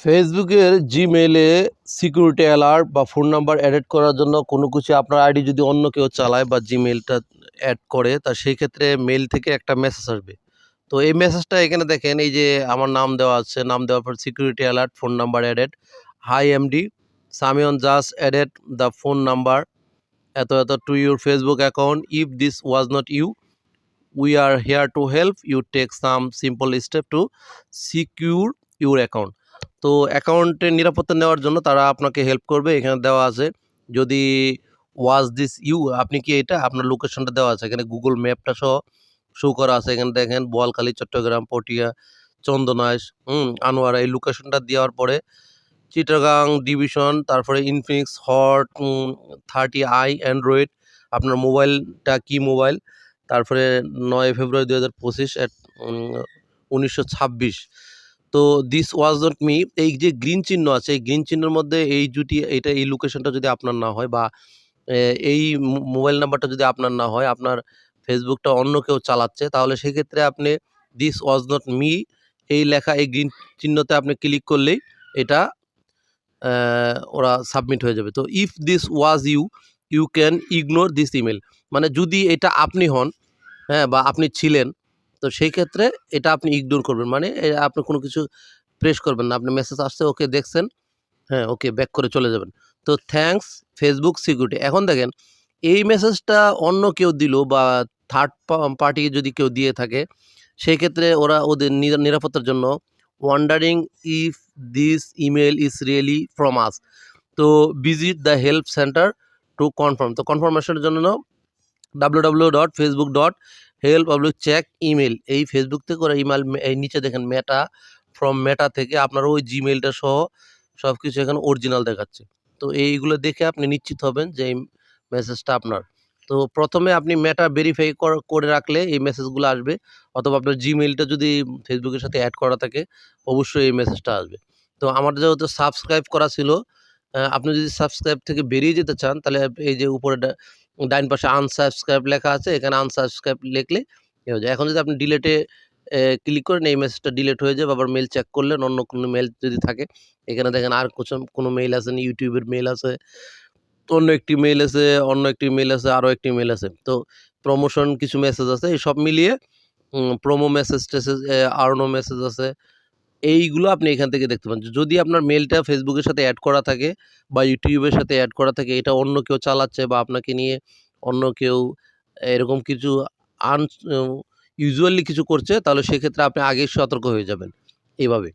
ফেসবুকের জিমেইলে security alert বা phone number edit করার জন্য কোনো কিছু আপনার আইডি যদি অন্য কেউ চালায় বা জিমেইলটা অ্যাড করে তা সেই ক্ষেত্রে মেইল থেকে একটা মেসেজ আসবে। তো এই মেসেজটা এখানে দেখেন, এই যে আমার নাম দেওয়া আছে, নাম দেওয়ার পর security alert phone number added, hi MD Samiyon just added the phone number এত এত to your Facebook account, if this was not you we are here to help you, take some simple step to secure your account. তো অ্যাকাউন্টের নিরাপত্তা নেওয়ার জন্য তারা আপনাকে help করবে। এখানে দেওয়া আছে যদি ওয়াজ দিস ইউ, আপনি কি এটা, আপনার লোকেশনটা দেওয়া আছে এখানে, গুগল ম্যাপটা সহ শো করা আছে। এখানে দেখেন বোয়ালখালী, চট্টগ্রাম, পটিয়া, চন্দনাইশ, আনোয়ারা, এই লোকেশনটা দেওয়ার পরে চিটাগাং ডিভিশন, তারপরে ইনফিনিক্স হট 30i অ্যান্ড্রয়েড, আপনার মোবাইলটা কি মোবাইল, তারপরে 9 ফেব্রুয়ারি 2025 at 1926। তো দিস ওয়াজ নট মি, এই যে গ্রিন চিহ্ন আছে, এই গ্রিন চিহ্নের মধ্যে এই জুটি, এইটা এই লোকেশনটা যদি আপনার না হয় বা এই মোবাইল নাম্বারটা যদি আপনার না হয়, আপনার ফেসবুকটা অন্য কেউ চালাচ্ছে, তাহলে সেক্ষেত্রে আপনি দিস ওয়াজ নট মি এই লেখা এই গ্রিন চিহ্নতে আপনি ক্লিক করলেই এটা ওরা সাবমিট হয়ে যাবে। তো if this was you, you can ignore this email, মানে যদি এটা আপনি হন, হ্যাঁ, বা আপনি ছিলেন, তো সেই ক্ষেত্রে এটা আপনি ইগনোর করবেন, মানে আপনি কোনো কিছু প্রেস করবেন না। আপনি মেসেজ আসছে, ওকে দেখছেন, হ্যাঁ, ওকে ব্যাক করে চলে যাবেন। তো থ্যাঙ্কস ফেসবুক সিকিউরিটি। এখন দেখেন এই মেসেজটা অন্য কেউ দিল বা থার্ড পার্টি যদি কেউ দিয়ে থাকে, সেই ক্ষেত্রে ওরা ওদের নিরাপত্তার জন্য wondering if this email is really from us, তো visit the help centre to confirm. তো কনফার্মেশনের জন্য www.facebook.help/check ইমেল, এই ফেসবুক থেকে ওরা ইমেল, এই নিচে দেখেন মেটা, ফ্রম মেটা থেকে আপনার ওই জিমেলটা সহ সব কিছু এখানে অরিজিনাল দেখাচ্ছে। তো এইগুলো দেখে আপনি নিশ্চিত হবেন যে এই মেসেজটা আপনার। তো প্রথমে আপনি মেটা ভেরিফাই করে রাখলে এই মেসেজগুলো আসবে, অথবা আপনার জিমেইলটা যদি ফেসবুকের সাথে অ্যাড করা থাকে অবশ্যই এই মেসেজটা আসবে। তো আমার যেহেতু সাবস্ক্রাইব করা ছিল, আপনি যদি সাবস্ক্রাইব থেকে বেরিয়ে যেতে চান, তাহলে এই যে উপরে ডাইন পাশে আনসাবস্ক্রাইব লেখা আছে, এখানে আনসাবস্ক্রাইব লিখলে হয়ে যায়। এখন যদি আপনি ডিলেটে ক্লিক করেন, এই মেসেজটা ডিলেট হয়ে যাবে। আবার মেইল চেক করলেন, অন্য কোনো মেইল যদি থাকে, এখানে দেখেন আর কোনো মেইল আছে, ইউটিউবের মেইল আছে, অন্য একটি মেইল আছে, অন্য একটি মেইল আছে, আরও একটি মেইল আছে। তো প্রমোশন কিছু মেসেজ আছে, এই সব মিলিয়ে প্রোমো মেসেজ-টেসেজ, আর্নো মেসেজ আছে। এইগুলো আপনি এখান থেকে দেখতে পান। যদি আপনার মেইলটা ফেসবুকের সাথে অ্যাড করা থাকে বা ইউটিউবের সাথে অ্যাড করা থাকে, এটা অন্য কেউ চালাচ্ছে বা আপনাকে নিয়ে অন্য কেউ এরকম কিছু আন ইউজুয়ালি কিছু করছে, তাহলে সেক্ষেত্রে আপনি আগেই সতর্ক হয়ে যাবেন এইভাবে।